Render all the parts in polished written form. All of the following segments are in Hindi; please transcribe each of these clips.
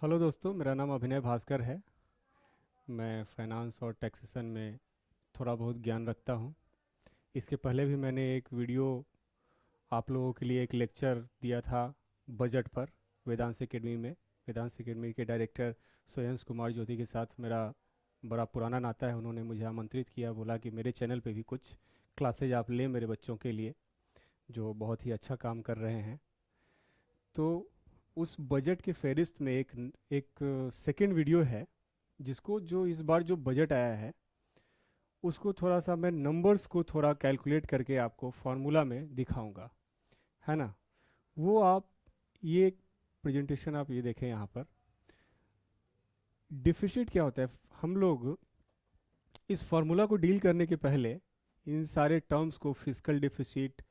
हेलो दोस्तों, मेरा नाम अभिनय भास्कर है। मैं फाइनेंस और टैक्सेशन में थोड़ा बहुत ज्ञान रखता हूँ। इसके पहले भी मैंने एक वीडियो आप लोगों के लिए एक लेक्चर दिया था बजट पर वेदांश एकेडमी में। वेदांश एकेडमी के डायरेक्टर सोयंश कुमार ज्योति के साथ मेरा बड़ा पुराना नाता है। उन्होंने मुझे आमंत्रित किया, बोला कि मेरे चैनल पे भी कुछ क्लासेज आप लें मेरे बच्चों के लिए, जो बहुत ही अच्छा काम कर रहे हैं। तो उस बजट के फहरिस्त में एक सेकंड वीडियो है, जिसको जो इस बार जो बजट आया है उसको थोड़ा सा मैं नंबर्स को थोड़ा कैलकुलेट करके आपको फार्मूला में दिखाऊंगा, है ना। वो आप ये प्रेजेंटेशन आप ये देखें यहाँ पर। डिफिसिट क्या होता है, हम लोग इस फार्मूला को डील करने के पहले इन सारे टर्म्स को, fiscal deficit,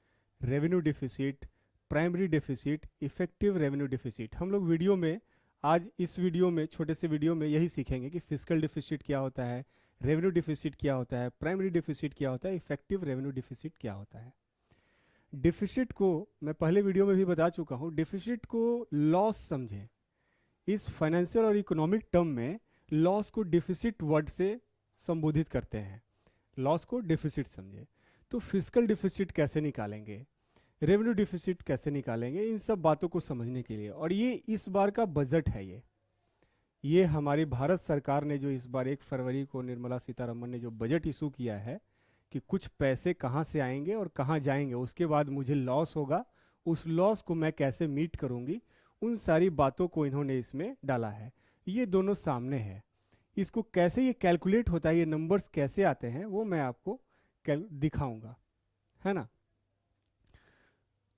revenue deficit, primary deficit, effective revenue deficit, हम लोग वीडियो में आज इस वीडियो में, छोटे से वीडियो में यही सीखेंगे कि फिस्कल डिफिसिट क्या होता है, रेवेन्यू डिफिसिट क्या होता है, प्राइमरी डिफिसिट क्या होता है, इफेक्टिव रेवेन्यू डिफिसिट क्या होता है। डिफिसिट को मैं पहले वीडियो में भी बता चुका हूँ। डिफिसिट को लॉस समझें। इस फाइनेंशियल और इकोनॉमिक टर्म में लॉस को डिफिसिट वर्ड से संबोधित करते हैं। लॉस को डिफिसिट समझे। तो फिस्कल डिफिसिट कैसे निकालेंगे, रेवेन्यू डिफिसिट कैसे निकालेंगे, इन सब बातों को समझने के लिए। और ये इस बार का बजट है। ये हमारी भारत सरकार ने जो इस बार 1 फरवरी को निर्मला सीतारमण ने जो बजट इशू किया है कि कुछ पैसे कहाँ से आएंगे और कहाँ जाएंगे, उसके बाद मुझे लॉस होगा, उस लॉस को मैं कैसे मीट करूंगी, उन सारी बातों को इन्होंने इसमें डाला है। ये दोनों सामने है। इसको कैसे ये कैलकुलेट होता है, ये नंबर्स कैसे आते हैं, वो मैं आपको दिखाऊंगा, है ना।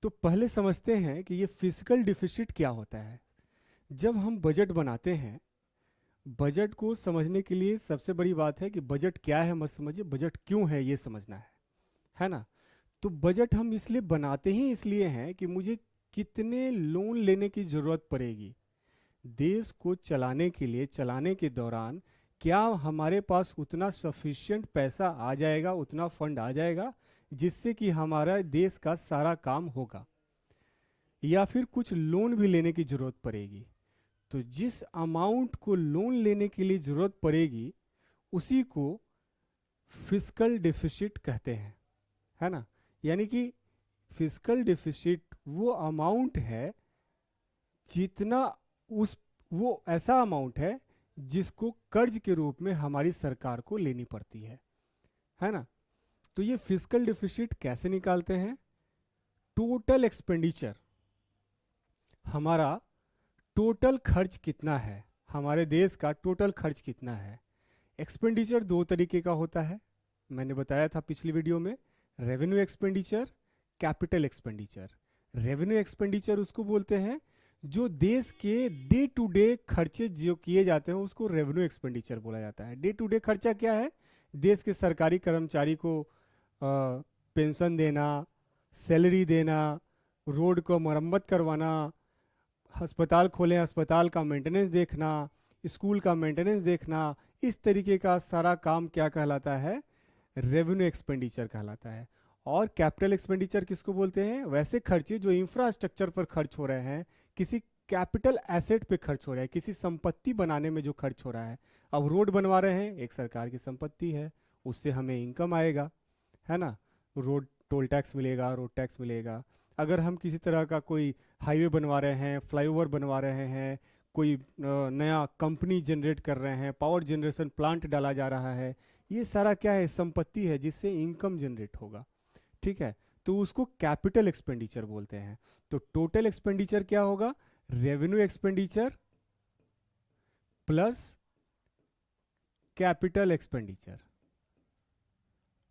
तो पहले समझते हैं कि ये फिस्कल डिफिसिट क्या होता है। जब हम बजट बनाते हैं, बजट को समझने के लिए सबसे बड़ी बात है कि बजट क्या है मत समझिए, बजट क्यों है ये समझना है ना। तो बजट हम इसलिए बनाते ही इसलिए हैं कि मुझे कितने लोन लेने की जरूरत पड़ेगी देश को चलाने के लिए, चलाने के दौरान क्या हमारे पास उतना सफिशिएंट पैसा आ जाएगा, उतना फंड आ जाएगा जिससे कि हमारा देश का सारा काम होगा, या फिर कुछ लोन भी लेने की जरूरत पड़ेगी। तो जिस अमाउंट को लोन लेने के लिए जरूरत पड़ेगी उसी को फिस्कल डिफिसिट कहते हैं, है ना। यानी कि फिस्कल डिफिसिट वो अमाउंट है जितना वो ऐसा अमाउंट है जिसको कर्ज के रूप में हमारी सरकार को लेनी पड़ती है ना। तो ये फिस्कल डिफिसिट कैसे निकालते हैं? टोटल एक्सपेंडिचर, हमारा टोटल खर्च कितना है, हमारे देश का टोटल खर्च कितना है। एक्सपेंडिचर 2 तरीके का होता है, मैंने बताया था पिछली वीडियो में। Revenue expenditure, capital expenditure. Revenue expenditure उसको बोलते हैं जो देश के डे टू डे खर्चे जो किए जाते हैं उसको रेवेन्यू एक्सपेंडिचर बोला जाता है। डे टू डे खर्चा क्या है? देश के सरकारी कर्मचारी को पेंशन देना, सैलरी देना, रोड को मरम्मत करवाना, अस्पताल खोलें अस्पताल का मेंटेनेंस देखना, स्कूल का मेंटेनेंस देखना, इस तरीके का सारा काम क्या कहलाता है? रेवेन्यू एक्सपेंडिचर कहलाता है। और कैपिटल एक्सपेंडिचर किसको बोलते हैं? वैसे खर्चे जो इंफ्रास्ट्रक्चर पर खर्च हो रहे हैं, किसी कैपिटल एसेट पे खर्च हो रहा है, किसी संपत्ति बनाने में जो खर्च हो रहा है। अब रोड बनवा रहे हैं, एक सरकार की संपत्ति है, उससे हमें इनकम आएगा, है ना। रोड टोल टैक्स मिलेगा, रोड टैक्स मिलेगा। अगर हम किसी तरह का कोई हाईवे बनवा रहे हैं, फ्लाईओवर बनवा रहे हैं, कोई नया कंपनी जनरेट कर रहे हैं, पावर जनरेशन प्लांट डाला जा रहा है, ये सारा क्या है? संपत्ति है जिससे इनकम जनरेट होगा, ठीक है। तो उसको कैपिटल एक्सपेंडिचर बोलते हैं। तो टोटल एक्सपेंडिचर क्या होगा? Revenue expenditure plus capital expenditure.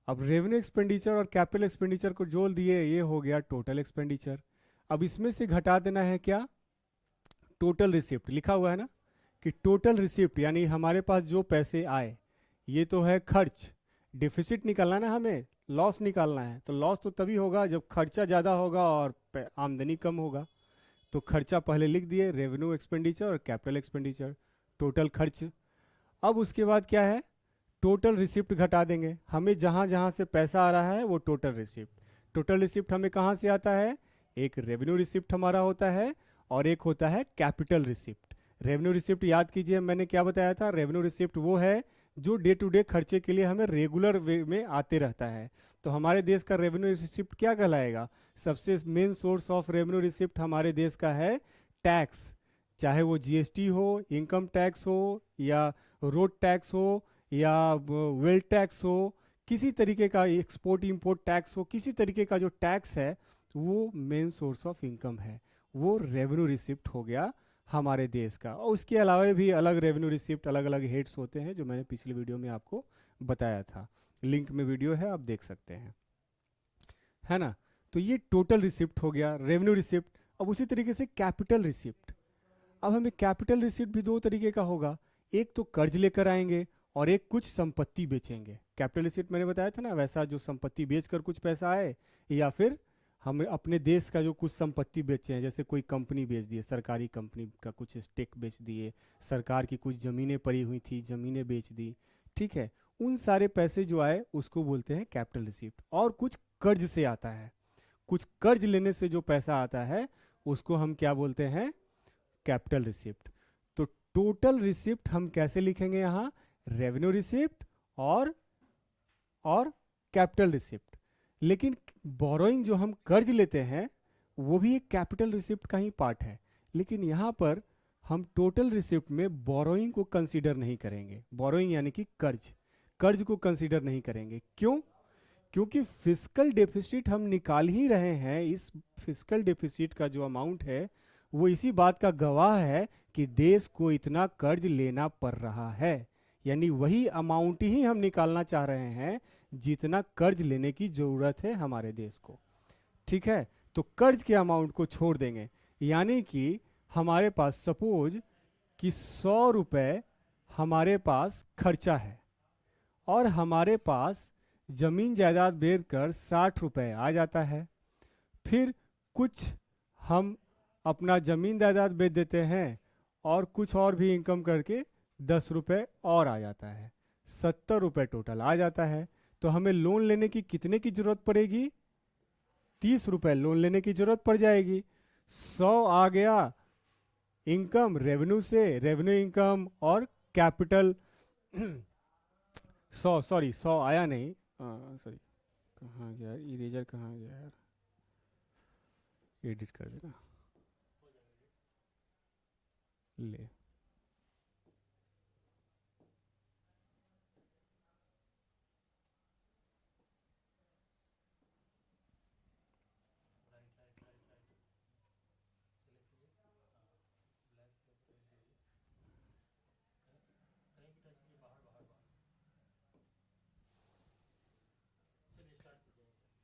अब रेवेन्यू एक्सपेंडिचर और कैपिटल एक्सपेंडिचर को जोड़ दिए, ये हो गया टोटल एक्सपेंडिचर। अब इसमें से घटा देना है क्या? Total receipt. लिखा हुआ है ना कि टोटल रिसिप्ट, यानी हमारे पास जो पैसे आए, ये तो है खर्च। डिफिसिट निकालना ना, हमें लॉस निकालना है। तो लॉस तो तभी होगा जब खर्चा ज़्यादा होगा और आमदनी कम होगा। तो खर्चा पहले लिख दिए, रेवेन्यू एक्सपेंडिचर और कैपिटल एक्सपेंडिचर, टोटल खर्च। अब उसके बाद क्या है? टोटल रिसिप्ट घटा देंगे। हमें जहाँ जहाँ से पैसा आ रहा है वो टोटल रिसिप्ट। टोटल रिसिप्ट हमें कहाँ से आता है? एक रेवेन्यू रिसिप्ट हमारा होता है और एक होता है कैपिटल रिसिप्ट। रेवेन्यू रिसिप्ट याद कीजिए, मैंने क्या बताया था, रेवेन्यू रिसिप्ट वो है जो डे टू डे खर्चे के लिए हमें रेगुलर वे में आते रहता है। तो हमारे देश का रेवेन्यू रिसिप्ट क्या कहलाएगा? सबसे main source of revenue receipt हमारे देश का है टैक्स, चाहे वो जीएसटी हो, इनकम टैक्स हो, या रोड टैक्स हो, या वेल्थ टैक्स हो, किसी तरीके का एक्सपोर्ट इंपोर्ट टैक्स हो, किसी तरीके का जो टैक्स है वो मेन सोर्स ऑफ इनकम है, वो रेवेन्यू रिसिप्ट हो गया हमारे देश का। और उसके अलावा भी अलग रेवेन्यू रिसिप्ट अलग अलग हेड्स होते हैं जो मैंने पिछली वीडियो में आपको बताया था, लिंक में वीडियो है, आप देख सकते हैं, है ना। तो ये टोटल रिसिप्ट हो गया, रेवेन्यू रिसिप्ट। अब उसी तरीके से कैपिटल रिसिप्ट। अब हमें कैपिटल रिसिप्ट भी दो तरीके का होगा, एक तो कर्ज लेकर आएंगे और एक कुछ संपत्ति बेचेंगे। कैपिटल रिसिप्ट मैंने बताया था ना, वैसा जो संपत्ति बेचकर कुछ पैसा आए, या फिर हम अपने देश का जो कुछ संपत्ति बेचे हैं, जैसे कोई कंपनी बेच दी है, सरकारी कंपनी का कुछ स्टेक बेच दिए, सरकार की कुछ ज़मीनें पड़ी हुई थी, ज़मीनें बेच दी, ठीक है, उन सारे पैसे जो आए उसको बोलते हैं कैपिटल रिसिप्ट। और कुछ कर्ज से आता है, कुछ कर्ज लेने से जो पैसा आता है उसको हम क्या बोलते हैं? Capital receipt. तो टोटल रिसिप्ट हम कैसे लिखेंगे यहाँ? रेवेन्यू रिसिप्ट और कैपिटल रिसिप्ट। लेकिन बोरोइंग जो हम कर्ज लेते हैं वो भी एक कैपिटल रिसिप्ट का ही पार्ट है, लेकिन यहाँ पर हम टोटल रिसिप्ट में बोरोइंग को कंसीडर नहीं करेंगे। बोरोइंग यानी कि कर्ज को कंसीडर नहीं करेंगे। क्यों? क्योंकि फिस्कल डेफिसिट हम निकाल ही रहे हैं। इस फिस्कल डेफिसिट का जो अमाउंट है वो इसी बात का गवाह है कि देश को इतना कर्ज लेना पड़ रहा है, यानी वही अमाउंट ही हम निकालना चाह रहे हैं जितना कर्ज लेने की जरूरत है हमारे देश को, ठीक है। तो कर्ज के अमाउंट को छोड़ देंगे, यानी कि हमारे पास सपोज कि 100 रुपए हमारे पास खर्चा है और हमारे पास जमीन जायदाद बेचकर 60 रुपए आ जाता है, फिर कुछ हम अपना जमीन जायदाद बेच देते हैं और कुछ और भी इनकम करके 10 रुपए और आ जाता है, 70 रुपए टोटल आ जाता है। तो हमें लोन लेने की कितने की जरूरत पड़ेगी? 30 रुपए लोन लेने की जरूरत पड़ जाएगी। 100 आ गया इनकम रेवेन्यू से, रेवेन्यू इनकम और कैपिटल 100 आया नहीं, सॉरी, कहाँ गया इरेजर, कहाँ गया यार, एडिट कर देना, ले।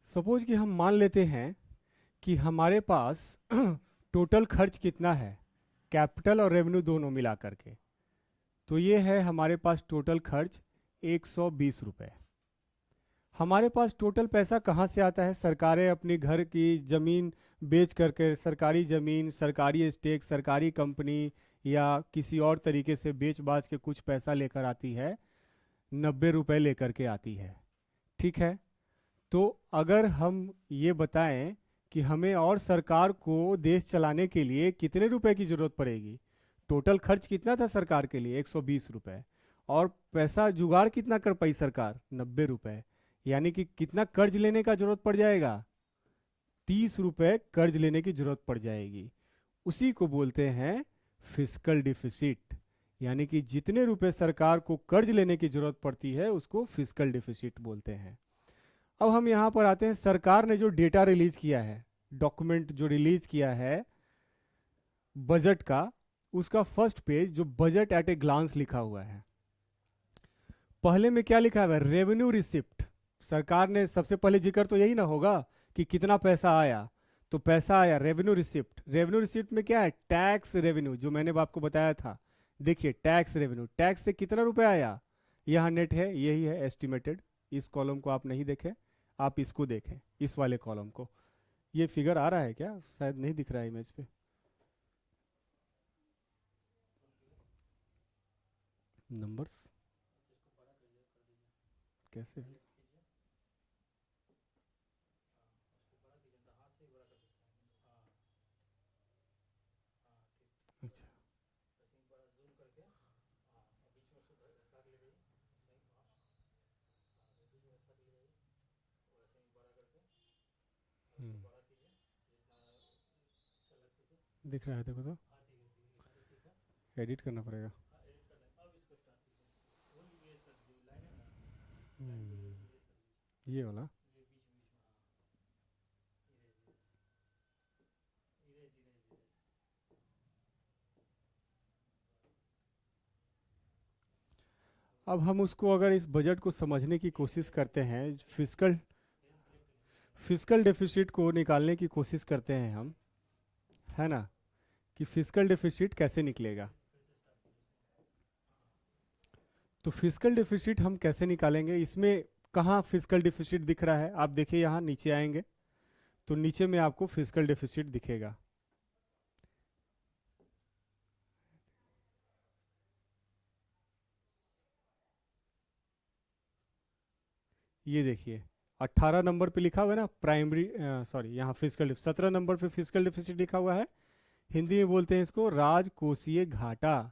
सपोज कि हम मान लेते हैं कि हमारे पास टोटल खर्च कितना है, कैपिटल और रेवेन्यू दोनों मिला करके, तो ये है हमारे पास टोटल खर्च 120 रुपए। हमारे पास टोटल पैसा कहाँ से आता है? सरकारें अपनी घर की ज़मीन बेच करके, सरकारी ज़मीन, सरकारी स्टेक, सरकारी कंपनी या किसी और तरीके से बेच बाच के कुछ पैसा लेकर आती है, 90 रुपए लेकर के आती है, ठीक है। तो अगर हम ये बताएं कि हमें और सरकार को देश चलाने के लिए कितने रुपए की ज़रूरत पड़ेगी, टोटल खर्च कितना था सरकार के लिए? 120 रुपए, और पैसा जुगाड़ कितना कर पाई सरकार? 90 रुपए, यानी कि कितना कर्ज लेने का जरूरत पड़ जाएगा? 30 रुपए कर्ज लेने की जरूरत पड़ जाएगी। उसी को बोलते हैं फिस्कल डिफिसिट, यानी कि जितने रुपए सरकार को कर्ज लेने की जरूरत पड़ती है उसको फिस्कल डिफिसिट बोलते हैं। अब हम यहाँ पर आते हैं, सरकार ने जो डेटा रिलीज किया है, डॉक्यूमेंट जो रिलीज किया है बजट का, उसका फर्स्ट पेज जो बजट एट ए ग्लांस लिखा हुआ है, पहले में क्या लिखा हुआ है? Revenue receipt. सरकार ने सबसे पहले जिक्र तो यही ना होगा कि कितना पैसा आया, तो पैसा आया, रेवेन्यू रिसिप्ट। रेवेन्यू रिसिप्ट में क्या है? टैक्स रेवेन्यू, जो मैंने आपको बताया था। देखिए टैक्स रेवेन्यू, टैक्स से कितना रुपए आया, यहाँ नेट है, यही है एस्टिमेटेड। इस कॉलम को आप नहीं देखें, आप इसको देखें, इस वाले कॉलम को। ये फिगर आ रहा है क्या? शायद नहीं दिख रहा है इमेज पे। नंबर्स कैसे? अच्छा, हम्म, दिख रहा है देखो तो, एडिट करना पड़ेगा। हम्म, ये वाला। अब हम उसको अगर इस बजट को समझने की कोशिश करते हैं, फिजिकल फिजिकल डेफिसिट को निकालने की कोशिश करते हैं हम, है ना, कि फिजिकल डेफिसिट कैसे निकलेगा। तो फिजिकल डेफिसिट हम कैसे निकालेंगे, इसमें कहाँ फिजिकल डेफिसिट दिख रहा है, आप देखिए यहाँ नीचे आएंगे तो नीचे में आपको फिजिकल डेफिसिट दिखेगा। ये देखिए 18 नंबर पे लिखा हुआ है ना प्राइमरी, सॉरी यहाँ फिजिकल, 17 नंबर पे फिजिकल डेफिसिट लिखा हुआ है। हिंदी में बोलते हैं इसको राजकोषीय घाटा।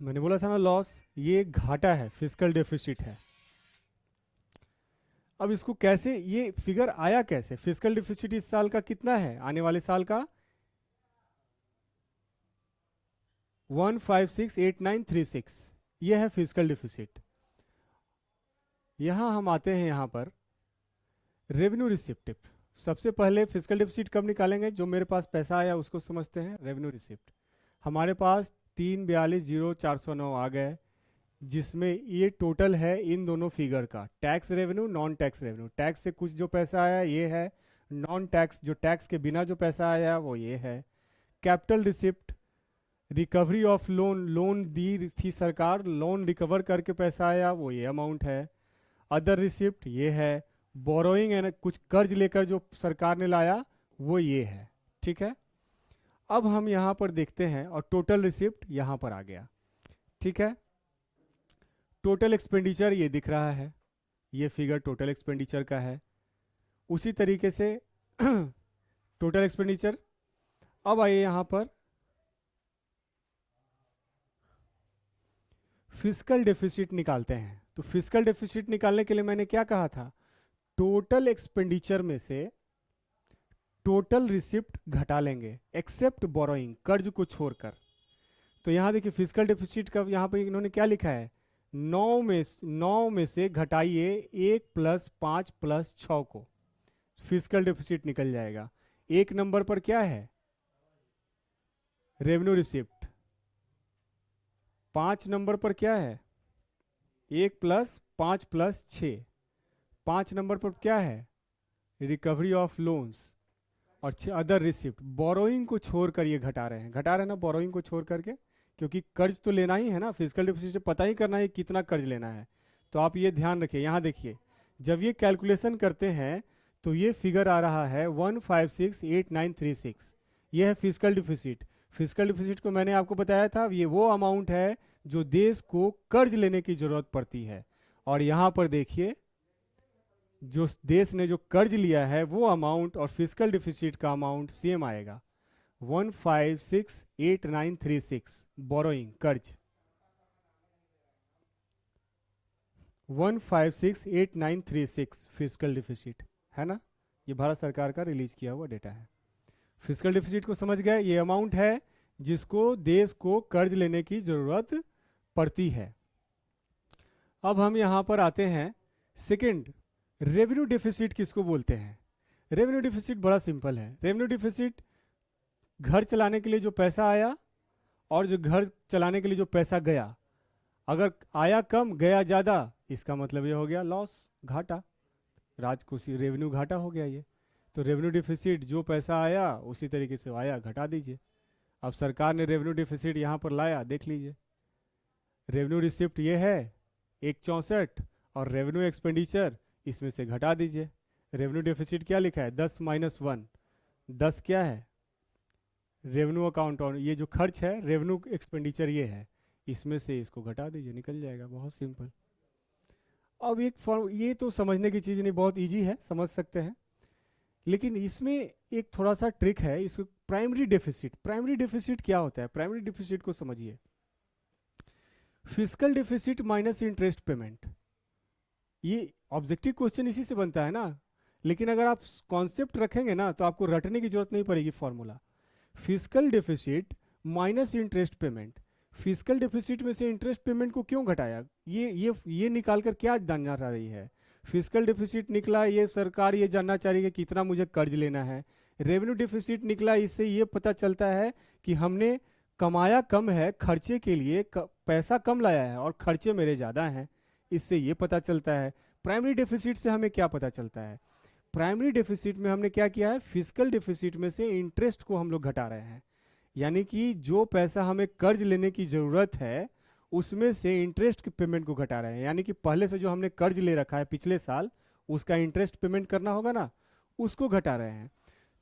मैंने बोला था ना लॉस, ये घाटा है, फिजिकल डेफिसिट है। अब इसको कैसे, ये फिगर आया कैसे, फिजिकल डेफिसिट इस साल का कितना है, आने वाले साल का 1568936, ये है फिजिकल डेफिसिट। यहां हम आते हैं यहाँ पर रेवेन्यू रिसिप्ट। सबसे पहले फिजिकल डेफिसिट कब निकालेंगे, जो मेरे पास पैसा आया उसको समझते हैं, रेवेन्यू रिसिप्ट। हमारे पास 3420409 आ गए, जिसमें ये टोटल है इन दोनों फिगर का, tax revenue non tax revenue. Tax से कुछ जो पैसा आया ये है, नॉन टैक्स जो टैक्स के बिना जो पैसा आया वो ये है। Capital receipt, recovery of loan, loan दी थी सरकार, लोन रिकवर करके पैसा आया वो ये अमाउंट है। अदर रिसिप्ट ये है, बोरोइंग है, कुछ कर्ज लेकर जो सरकार ने लाया वो ये है, ठीक है। अब हम यहाँ पर देखते हैं और टोटल रिसिप्ट यहाँ पर आ गया, ठीक है। टोटल एक्सपेंडिचर ये दिख रहा है, ये फिगर टोटल एक्सपेंडिचर का है। उसी तरीके से टोटल एक्सपेंडिचर। अब आइए यहाँ पर फिजिकल डेफिसिट निकालते हैं। तो फिजिकल डेफिसिट निकालने के लिए मैंने क्या कहा था, टोटल एक्सपेंडिचर में से टोटल रिसिप्ट घटा लेंगे एक्सेप्ट बोरोइंग, कर्ज को छोड़कर। तो यहां देखिए फिजिकल डेफिसिट का यहाँ पे इन्होंने क्या लिखा है, 9 में से घटाइए 1 + 5 + 6 को, फिजिकल डेफिसिट निकल जाएगा। एक नंबर पर क्या है, रेवेन्यू रिसिप्ट। 5 नंबर पर क्या है, 1 + 5 + 6। 5 नंबर पर क्या है, रिकवरी ऑफ लोन्स। और अदर रिसिप्ट, बोरोइंग को छोड़कर ये घटा रहे हैं, घटा रहे हैं ना बोरोइंग को छोड़ करके, क्योंकि कर्ज तो लेना ही है ना, फिजिकल डेफिसिट से पता ही करना है कितना कर्ज लेना है। तो आप ये ध्यान रखिए, यहाँ देखिए जब ये कैलकुलेशन करते हैं तो ये फिगर आ रहा है 1568936, ये है फिजिकल डिफिसिट। फिजिकल डिफिसिट को मैंने आपको बताया था, ये वो अमाउंट है जो देश को कर्ज लेने की जरूरत पड़ती है। और यहाँ पर देखिए जो देश ने जो कर्ज लिया है वो अमाउंट और फिजिकल डिफिसिट का अमाउंट सेम आएगा, 1568936 बोरोइंग, कर्ज 1568936 फिजिकल डिफिसिट है ना। ये भारत सरकार का रिलीज किया हुआ डेटा है। फिजिकल डिफिसिट को समझ गए, ये अमाउंट है जिसको देश को कर्ज लेने की जरूरत पड़ती है। अब हम यहां पर आते हैं सेकंड, रेवेन्यू डिफिसिट किसको बोलते हैं। रेवेन्यू डिफिसिट बड़ा सिंपल है। रेवेन्यू डिफिसिट घर चलाने के लिए जो पैसा आया और जो घर चलाने के लिए जो पैसा गया, अगर आया कम गया ज़्यादा, इसका मतलब ये हो गया लॉस, घाटा, राजकोषीय रेवेन्यू घाटा हो गया ये। तो रेवेन्यू डिफिसिट जो पैसा आया उसी तरीके से आया, घटा दीजिए। अब सरकार ने रेवेन्यू डिफिसिट यहाँ पर लाया, देख लीजिए रेवेन्यू रिसिप्ट ये है 164, और रेवेन्यू एक्सपेंडिचर इसमें से घटा दीजिए। रेवेन्यू डेफिसिट क्या लिखा है, 10 - 1। 10 क्या है, रेवेन्यू अकाउंट, और ये जो खर्च है रेवेन्यू एक्सपेंडिचर ये है, इसमें से इसको घटा दीजिए, निकल जाएगा, बहुत सिंपल। अब एक ये तो समझने की चीज़ नहीं, बहुत इजी है, समझ सकते हैं। लेकिन इसमें एक थोड़ा सा ट्रिक है, इसको प्राइमरी डेफिसिट। प्राइमरी डेफिसिट क्या होता है, प्राइमरी डेफिसिट को समझिए, physical deficit minus interest payment. ये ऑब्जेक्टिव क्वेश्चन इसी से बनता है ना, लेकिन अगर आप कॉन्सेप्ट रखेंगे ना तो आपको रटने की जरूरत नहीं पड़ेगी formula. Physical deficit minus interest payment. Physical deficit में से इंटरेस्ट पेमेंट को क्यों घटाया, ये निकाल कर क्या जानना चाह रही है। फिजिकल डेफिसिट निकला, ये सरकार ये जानना चाह रही है कि कितना मुझे कर्ज लेना है। रेवेन्यू डेफिसिट निकला, इससे ये पता चलता है कि हमने कमाया कम है, खर्चे के लिए पैसा कम लाया है और खर्चे मेरे ज़्यादा हैं, इससे ये पता चलता है। प्राइमरी डेफिसिट से हमें क्या पता चलता है, प्राइमरी डेफिसिट में हमने क्या किया है, फिजिकल डेफिसिट में से इंटरेस्ट को हम लोग घटा रहे हैं। यानी कि जो पैसा हमें कर्ज लेने की ज़रूरत है उसमें से इंटरेस्ट की पेमेंट को घटा रहे हैं। यानी कि पहले से जो हमने कर्ज ले रखा है पिछले साल, उसका इंटरेस्ट पेमेंट करना होगा ना, उसको घटा रहे हैं।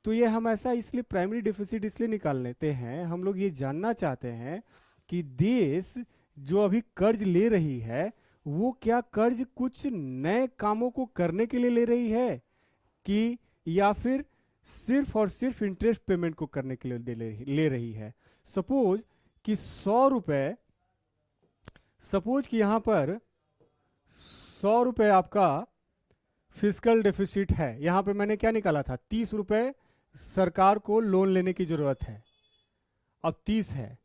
तो ये हम ऐसा इसलिए प्राइमरी डेफिसिट इसलिए निकाल लेते हैं, हम लोग ये जानना चाहते हैं कि देश जो अभी कर्ज ले रही है वो क्या कर्ज कुछ नए कामों को करने के लिए ले रही है कि या फिर सिर्फ और सिर्फ इंटरेस्ट पेमेंट को करने के लिए ले रही है। सपोज कि 100 रुपए, सपोज कि यहां पर 100 रुपए आपका फिजिकल डेफिसिट है, यहां पे मैंने क्या निकाला था, 30 रुपए सरकार को लोन लेने की जरूरत है, अब 30 है,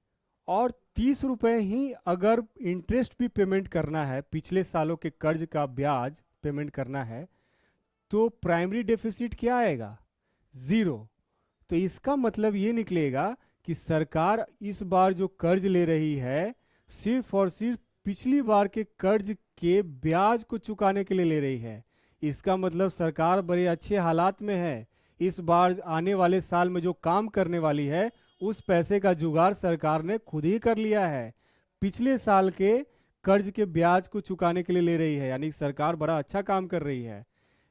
और 30 रुपए ही अगर इंटरेस्ट भी पेमेंट करना है, पिछले सालों के कर्ज का ब्याज पेमेंट करना है, तो प्राइमरी डेफिसिट क्या आएगा, 0। तो इसका मतलब ये निकलेगा कि सरकार इस बार जो कर्ज ले रही है सिर्फ और सिर्फ पिछली बार के कर्ज के ब्याज को चुकाने के लिए ले रही है। इसका मतलब सरकार बड़े अच्छे हालात में है, इस बार आने वाले साल में जो काम करने वाली है उस पैसे का जुगाड़ सरकार ने खुद ही कर लिया है, पिछले साल के कर्ज के ब्याज को चुकाने के लिए ले रही है। यानी सरकार बड़ा अच्छा काम कर रही है।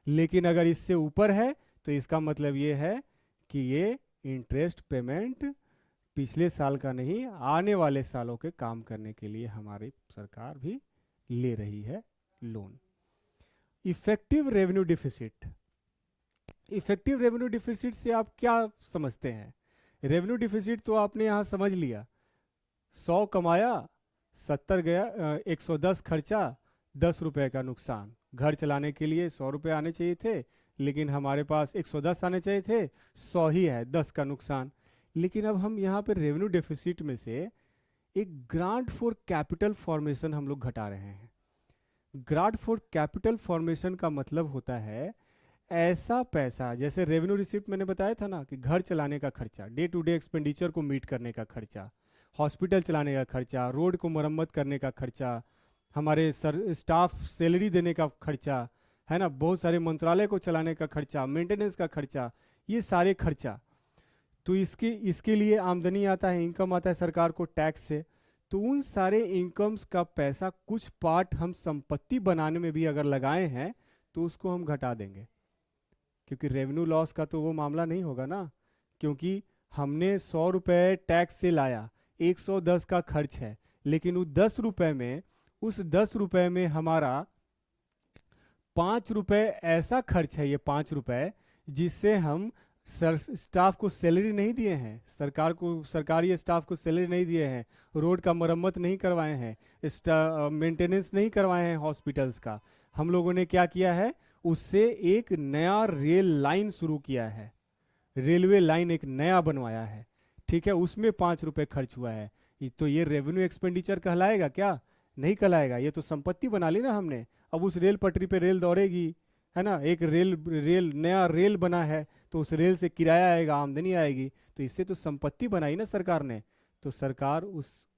लेकिन अगर इससे ऊपर है तो इसका मतलब ये है कि ये इंटरेस्ट पेमेंट पिछले साल का नहीं, आने वाले सालों के काम करने के लिए हमारी सरकार भी ले रही है loan. Effective revenue deficit, effective revenue deficit से आप क्या समझते हैं। रेवेन्यू डिफिसिट तो आपने यहाँ समझ लिया, 100 कमाया, 70 गया, 110 खर्चा, 10 रुपए का नुकसान। घर चलाने के लिए 100 रुपए आने चाहिए थे, लेकिन हमारे पास 110 आने चाहिए थे, 100 ही है, 10 का नुकसान। लेकिन अब हम यहाँ पे रेवेन्यू डेफिसिट में से एक ग्रांट फॉर कैपिटल फॉर्मेशन हम लोग घटा रहे हैं। ग्रांट फॉर कैपिटल फॉर्मेशन का मतलब होता है ऐसा पैसा, जैसे रेवेन्यू रिसिप्ट मैंने बताया था ना कि घर चलाने का खर्चा, डे टू डे एक्सपेंडिचर को मीट करने का खर्चा, हॉस्पिटल चलाने का खर्चा, रोड को मरम्मत करने का खर्चा, हमारे स्टाफ सैलरी देने का खर्चा है ना, बहुत सारे मंत्रालय को चलाने का खर्चा, मेंटेनेंस का खर्चा, ये सारे खर्चा। तो इसके लिए आमदनी आता है, इनकम आता है सरकार को टैक्स से। तो उन सारे इनकम्स का पैसा कुछ पार्ट हम संपत्ति बनाने में भी अगर लगाए हैं तो उसको हम घटा देंगे, क्योंकि रेवेन्यू लॉस का तो वो मामला नहीं होगा ना, क्योंकि हमने 100 रुपये टैक्स से लाया, 110 का खर्च है, लेकिन उस 10 रुपये में, उस 10 रुपये में हमारा 5 रुपये ऐसा खर्च है, ये 5 रुपये जिससे हम स्टाफ को सैलरी नहीं दिए हैं, सरकार को, सरकारी स्टाफ को सैलरी नहीं दिए हैं, रोड का मरम्मत नहीं करवाए हैं, मेंटेनेंस नहीं करवाए हैं हॉस्पिटल्स का। हम लोगों ने क्या किया है, उससे एक नया रेल लाइन शुरू किया है, रेलवे लाइन एक नया बनवाया है, ठीक है, उसमें 5 रुपये खर्च हुआ है। तो ये रेवेन्यू एक्सपेंडिचर कहलाएगा क्या, नहीं कहलाएगा, ये तो संपत्ति बना ली ना हमने। अब उस रेल पटरी पे रेल दौड़ेगी, है ना, एक नया रेल बना है, तो उस रेल से किराया आएगा, आमदनी आएगी, तो इससे तो संपत्ति बनाई ना सरकार ने। तो सरकार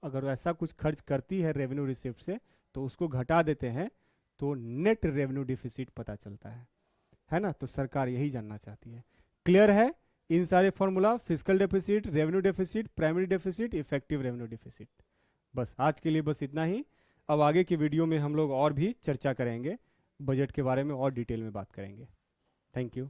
अगर ऐसा कुछ खर्च करती है रेवेन्यू रिसिप्ट से तो उसको घटा देते हैं, तो नेट रेवेन्यू डिफिसिट पता चलता है ना। तो सरकार यही जानना चाहती है। क्लियर है इन सारे formula, physical deficit, revenue deficit, primary deficit, effective revenue deficit. बस आज के लिए बस इतना ही। अब आगे की वीडियो में हम लोग और भी चर्चा करेंगे, बजट के बारे में और डिटेल में बात करेंगे। Thank you.